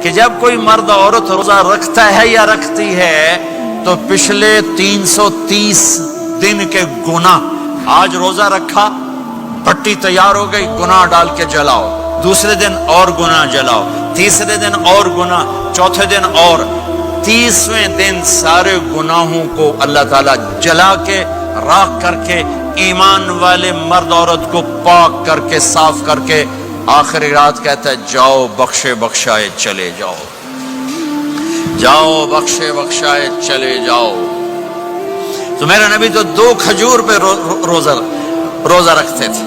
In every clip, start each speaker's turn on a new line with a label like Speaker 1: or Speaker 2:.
Speaker 1: کہ جب کوئی مرد عورت روزہ رکھتا ہے یا رکھتی ہے تو پچھلے 330 دن کے گناہ، آج روزہ رکھا، پٹی تیار ہو گئی، گناہ ڈال کے جلاؤ، دوسرے دن اور گناہ جلاؤ، تیسرے دن اور گناہ، چوتھے دن اور، 30ویں دن سارے گناہوں کو اللہ تعالیٰ جلا کے راکھ کر کے ایمان والے مرد عورت کو پاک کر کے صاف کر کے آخری رات کہتا ہے جاؤ بخشے بخشائے چلے جاؤ، جاؤ بخشے بخشائے چلے جاؤ۔ تو میرا نبی تو 2 کھجور پہ روزہ رکھتے تھے۔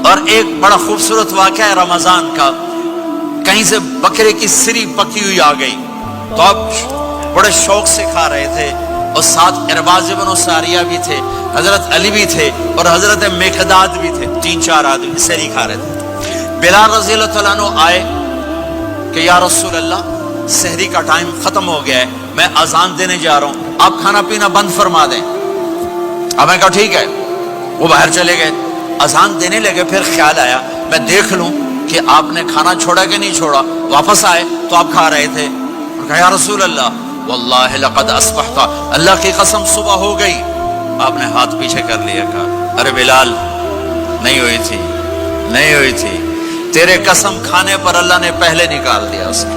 Speaker 1: اور ایک بڑا خوبصورت واقعہ ہے رمضان کا، کہیں سے بکرے کی سری پکی ہوئی آ گئی تو آپ بڑے شوق سے کھا رہے تھے، اور ساتھ ارباز بن ساریہ بھی تھے، حضرت علی بھی تھے اور حضرت مقداد بھی تھے، 3-4 آدمی سری کھا رہے تھے۔ بلال رضی اللہ عنہ آئے کہ یا رسول اللہ سحری کا ٹائم ختم ہو گیا ہے، میں اذان دینے جا رہا ہوں، آپ کھانا پینا بند فرما دیں۔ اب میں کہا ٹھیک ہے، وہ باہر چلے گئے، اذان دینے لگے، پھر خیال آیا میں دیکھ لوں کہ آپ نے کھانا چھوڑا کہ نہیں چھوڑا، واپس آئے تو آپ کھا رہے تھے، کہا یا رسول اللہ واللہ لقد اصبحت، اللہ کی قسم صبح ہو گئی۔ آپ نے ہاتھ پیچھے کر لیا، کہا ارے بلال نہیں ہوئی تھی، نہیں ہوئی تھی، تیرے قسم کھانے پر اللہ نے پہلے نکال دیا اس کو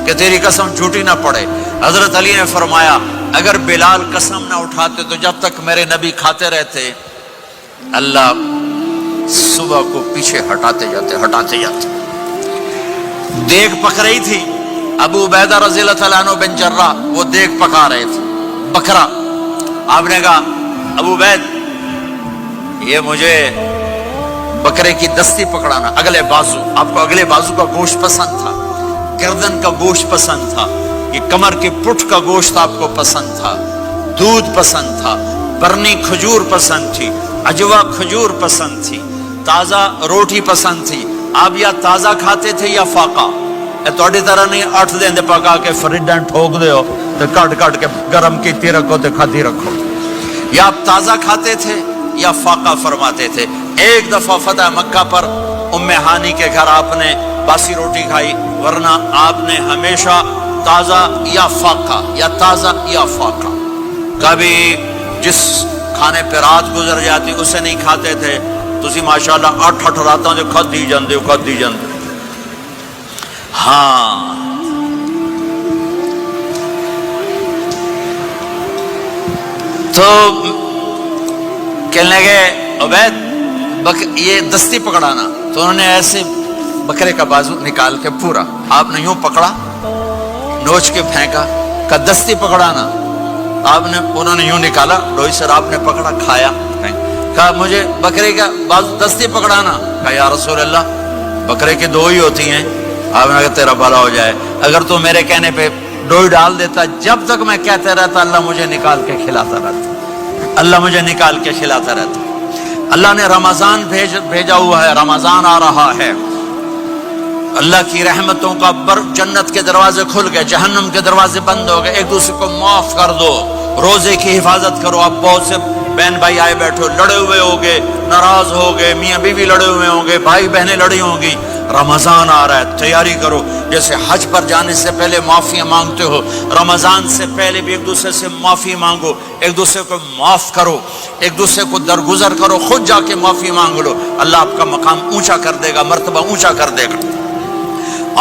Speaker 1: کہ تیری قسم جھوٹی نہ پڑے۔ حضرت علی نے فرمایا اگر بلال قسم نہ اٹھاتے تو جب تک میرے نبی کھاتے رہتے اللہ صبح کو پیچھے ہٹاتے جاتے۔ دیگ پک رہی تھی، ابو عبیدہ رضی اللہ تعالیٰ عنہ بن جراح وہ دیگ پکا رہے تھے، بکرا۔ آپ نے کہا ابو عبید یہ مجھے بکرے کی دستی پکڑانا، اگلے بازو، آپ کو اگلے بازو کا گوشت پسند تھا، گردن کا گوشت پسند تھا، یہ کمر کے پٹھ کا گوشت آپ کو پسند تھا، دودھ پسند تھا، برنی کھجور پسند تھی، عجوا کھجور پسند تھی، تازہ روٹی پسند تھی۔ آپ یا تازہ کھاتے تھے یا فاقہ، تھوڑی طرح نہیں 8 دن پکا کے فریڈن ٹھوک دے ہو تو کٹ کے گرم کی رکھو تو کھاتی رکھو، یا آپ تازہ کھاتے تھے یا فاقہ فرماتے تھے۔ ایک دفعہ فتح مکہ پر ام ہانی کے گھر آپ نے باسی روٹی کھائی، ورنہ آپ نے ہمیشہ تازہ یا فاقہ یا تازہ یا فاقہ، کبھی جس کھانے پہ رات گزر جاتی اسے نہیں کھاتے تھے۔ تسی ماشاءاللہ 8 راتوں جو کھدی جاندے ہو۔ ہاں تو کہنے لگے عبید یہ دستی پکڑانا، تو انہوں نے ایسے بکرے کا بازو نکال کے پورا آپ نے یوں پکڑا، نوچ کے پھینکا، کہ دستی پکڑانا، انہوں نے یوں نکالا، لوئی سر آپ نے پکڑا، کھایا، کہا مجھے بکرے کا بازو دستی پکڑانا، کہا یا رسول اللہ بکرے کی 2 ہی ہوتی ہیں۔ آپ نے کہا تیرا بھلا ہو جائے، اگر تو میرے کہنے پہ ڈوئی ڈال دیتا، جب تک میں کہتے رہتا اللہ مجھے نکال کے کھلاتا رہتا، اللہ مجھے نکال کے کھلاتا رہتا۔ اللہ نے رمضان بھیجا ہوا ہے، رمضان آ رہا ہے، اللہ کی رحمتوں کا جنت کے دروازے کھل گئے، جہنم کے دروازے بند ہو گئے، ایک دوسرے کو معاف کر دو، روزے کی حفاظت کرو۔ آپ بہت سے بہن بھائی آئے بیٹھو، لڑے ہوئے ہوگے، ناراض ہوگے، میاں بیوی لڑے ہوئے ہوں گے، بھائی بہنیں لڑی ہوں گی، رمضان آ رہا ہے، تیاری کرو۔ جیسے حج پر جانے سے پہلے معافیاں مانگتے ہو، رمضان سے پہلے بھی ایک دوسرے سے معافی مانگو، ایک دوسرے کو معاف کرو، ایک دوسرے کو درگزر کرو، خود جا کے معافی مانگ لو، اللہ آپ کا مقام اونچا کر دے گا، مرتبہ اونچا کر دے گا۔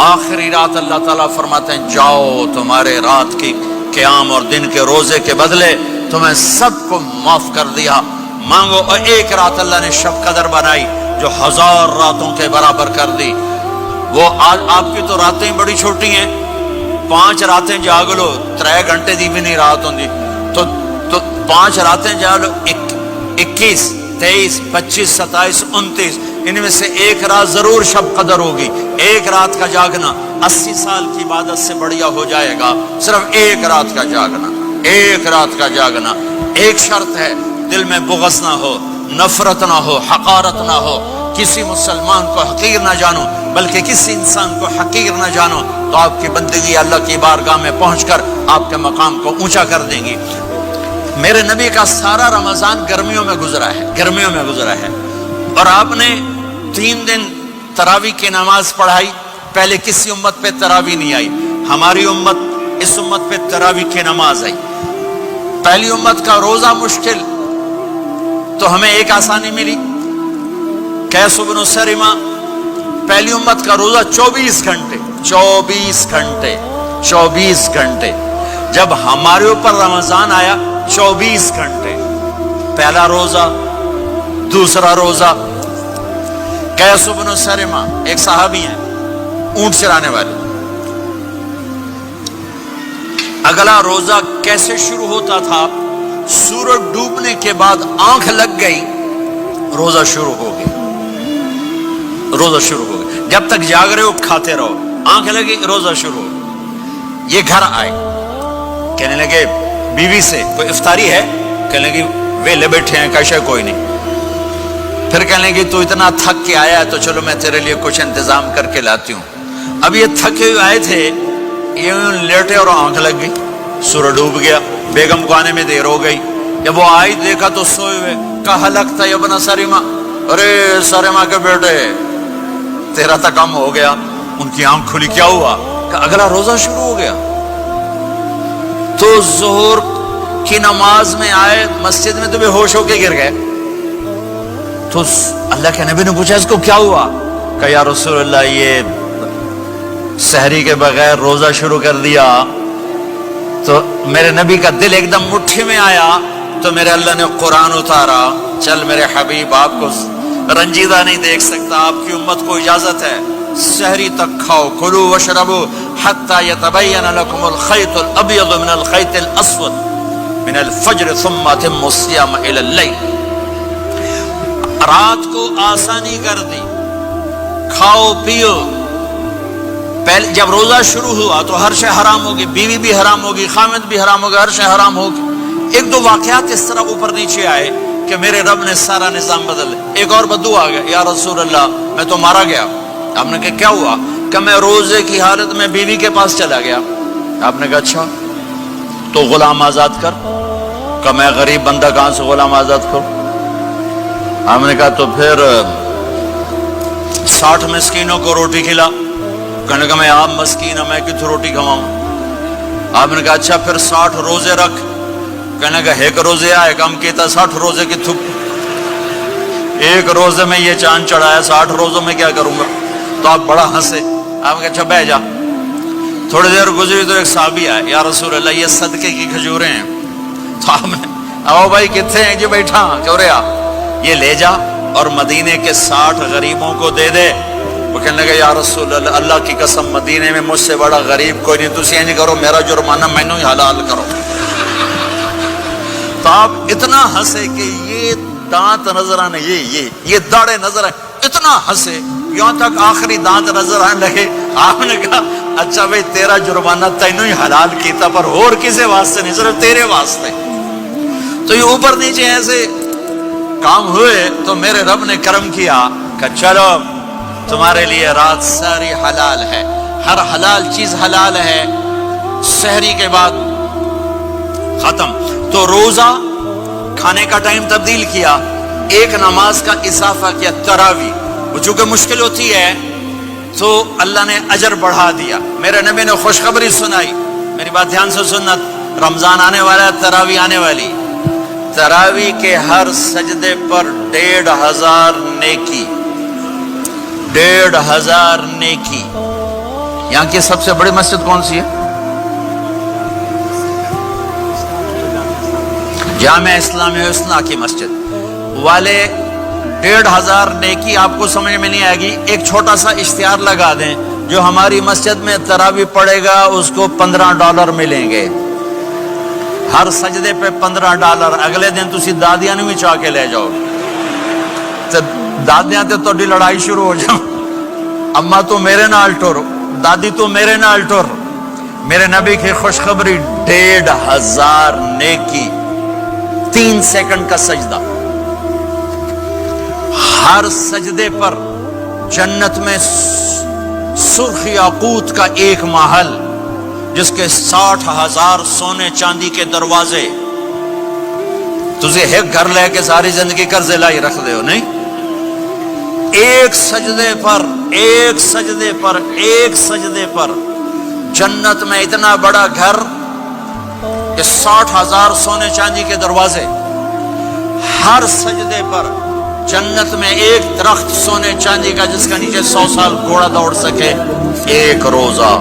Speaker 1: آخری رات اللہ تعالیٰ فرماتے ہیں جاؤ، تمہارے رات کی قیام اور دن کے روزے کے بدلے تمہیں سب کو معاف کر دیا، مانگو۔ اور ایک رات اللہ نے شب قدر بنائی جو 1000 راتوں کے برابر کر دی۔ وہ آج آپ کی تو راتیں بڑی چھوٹی ہیں، 5 راتیں جاگ لو، 3 گھنٹے دی بھی نہیں رات ہوندی، تو 5 راتیں جاگ لو، 21 23 25 27 29، ان میں سے ایک رات ضرور شب قدر ہوگی۔ ایک رات کا جاگنا 80 سال کی عبادت سے بڑھیا ہو جائے گا، صرف ایک رات کا جاگنا، ایک رات کا جاگنا۔ ایک شرط ہے، دل میں بغض نہ ہو، نفرت نہ ہو، حقارت نہ ہو، کسی مسلمان کو حقیر نہ جانو، بلکہ کسی انسان کو حقیر نہ جانو، تو آپ کی بندگی اللہ کی بارگاہ میں پہنچ کر آپ کے مقام کو اونچا کر دیں گی۔ میرے نبی کا سارا رمضان گرمیوں میں گزرا ہے، گرمیوں میں گزرا ہے، اور آپ نے 3 دن تراویح کی نماز پڑھائی، پہلے کسی امت پہ تراویح نہیں آئی۔ ہماری امت اس امت پہ تراویح کی نماز آئی. پہلی امت کا روزہ مشکل تو ہمیں ایک آسانی ملی. قیس بن سرمہ پہلی امت کا روزہ 24 گھنٹے 24 گھنٹے 24 گھنٹے. جب ہمارے اوپر رمضان آیا 24 گھنٹے پہلا روزہ دوسرا روزہ. قیس بن سرمہ ایک صحابی ہیں اونٹ چرانے والے. اگلا روزہ کیسے شروع ہوتا تھا؟ سورج ڈوبنے کے بعد آنکھ لگ گئی روزہ شروع ہو گیا. روزہ شروع ہو گیا. جب تک جاگ رہے ہو کھاتے رہو. آنکھ لگی روزہ شروع ہو گیا. یہ گھر آئے کہنے لگے بیوی سے کوئی افطاری ہے؟ کہنے لگے ویلے بیٹھے ہیں کیسے کوئی نہیں. پھر کہنے لگے تو اتنا تھک کے آیا ہے تو چلو میں تیرے لیے کچھ انتظام کر کے لاتی ہوں. اب یہ تھکے ہوئے آئے تھے یہ لیٹے اور آنکھ لگ گئی. سورج ڈوب گیا. بیگم کو آنے میں دیر ہو گئی. جب وہ آئی دیکھا تو سوئے ہوئے. کہا لگتا ہے ابن سرمہ ارے سرمہ کے بیٹے تیرا تو کم ہو گیا. ان کی آنکھ کھلی. کیا ہوا؟ کہ اگلا روزہ شروع ہو گیا. تو ظہر کی نماز میں آئے مسجد میں تو بے ہوش ہو کے گر گئے. تو اللہ کے نبی نے پوچھا اس کو کیا ہوا؟ کہ یا رسول اللہ یہ سحری کے بغیر روزہ شروع کر دیا. تو میرے نبی کا دل ایک دم مٹھی میں آیا تو میرے اللہ نے قرآن اتارا. چل میرے حبیب آپ کو رنجیدہ نہیں دیکھ سکتا. آپ کی امت کو اجازت ہے سحری تک کھاؤ. کلوا واشربوا حتی یتبین لکم الخیط الابیض من الخیط الاسود من الفجر ثم اتموا الصیام الی اللیل. رات کو آسانی کر دی. کھاؤ پیو. پہلے جب روزہ شروع ہوا تو ہر شے حرام ہوگی. بیوی بھی حرام ہوگی خامد بھی حرام ہوگا. ہر شے حرام ہوگی. ایک دو واقعات اس طرح اوپر نیچے آئے کہ میرے رب نے سارا نظام بدل. ایک اور بدو آ گیا. یا رسول اللہ میں تو مارا گیا. آپ نے کہا کیا ہوا؟ کہ میں روزے کی حالت میں بیوی کے پاس چلا گیا. آپ نے کہا اچھا تو غلام آزاد کر. کہ میں غریب بندہ کہاں سے غلام آزاد کروں؟ آپ نے کہا تو پھر 60 مسکینوں کو روٹی کھلا. کہنے کا میں آپ مسکین ہوں میں کتوں روٹی کھواؤں؟ آپ نے کہا اچھا پھر 60 روزے رکھ. کہنے کا ایک روزے آئے کم کیتا 60 روزے کی تھک. ایک روزے میں یہ چاند چڑھایا 60 روزوں میں کیا کروں گا؟ تو آپ بڑا ہنسے. آپ نے کہا اچھا بہ جا. تھوڑی دیر گزری تو ایک صحابی آئے. یا رسول اللہ یہ صدقے کی کھجوریں ہیں. تو آپ نے آؤ بھائی کتنے ہیں؟ جی بیٹھا. کیوں رہا؟ یہ لے جا اور مدینے کے 60 غریبوں کو دے دے. وہ کہنے لگا یا رسول اللہ اللہ کی قسم مدینے میں مجھ سے بڑا غریب کوئی نہیں. تسی نہیں کرو میرا جرمانہ مینوں ہی حلال کرو. تو آپ اتنا ہنسے کہ یہ دانت نظر آنے یہ داڑے نظر آئے. اتنا ہنسے یہاں تک آخری دانت نظر آنے لگے. آپ نے کہا اچھا بھائی تیرا جرمانہ تینوں ہی حلال کیتا پر اور کسی واسطے نہیں صرف تیرے واسطے. تو یہ اوپر نیچے ایسے کام ہوئے تو میرے رب نے کرم کیا کہ چلو تمہارے لیے رات ساری حلال ہے. ہر حلال چیز حلال ہے. سحری کے بعد ختم. تو روزہ کھانے کا ٹائم تبدیل کیا. ایک نماز کا اضافہ کیا تراویح. وہ چونکہ مشکل ہوتی ہے تو اللہ نے اجر بڑھا دیا. میرے نبی نے خوشخبری سنائی. میری بات دھیان سے سننا. رمضان آنے والا ہے تراویح آنے والی. تراویح کے ہر سجدے پر 1500 نیکی. 1500 نیکی. یہاں کی سب سے بڑی مسجد کون سی ہے؟ جامعہ اسلامی حسنہ کی مسجد والے. 1500 نیکی آپ کو سمجھ میں نہیں آئے گی. ایک چھوٹا سا اشتہار لگا دیں جو ہماری مسجد میں تراویح پڑے گا اس کو $15 ملیں گے. ہر سجدے پہ $15. اگلے دن تسی دادیاں بھی چاہ کے لے جاؤ. دادیاں تے تو لڑائی شروع ہو جاؤ. اما تو میرے نال ٹر دادی تو میرے نال ٹر. میرے نبی کی خوشخبری 1500 نیکی. 3 سیکنڈ کا سجدہ. ہر سجدے پر جنت میں سرخ یاقوت کا ایک محل جس کے 60,000 سونے چاندی کے دروازے. تجھے ایک گھر لے کے ساری زندگی قرضے لائی رکھ دے ہو نہیں. ایک سجدے پر جنت میں اتنا بڑا گھر کہ 60,000 سونے چاندی کے دروازے، ہر سجدے پر جنت میں ایک درخت سونے چاندی کا جس کا نیچے 100 سال گھوڑا دوڑ سکے، ایک روزہ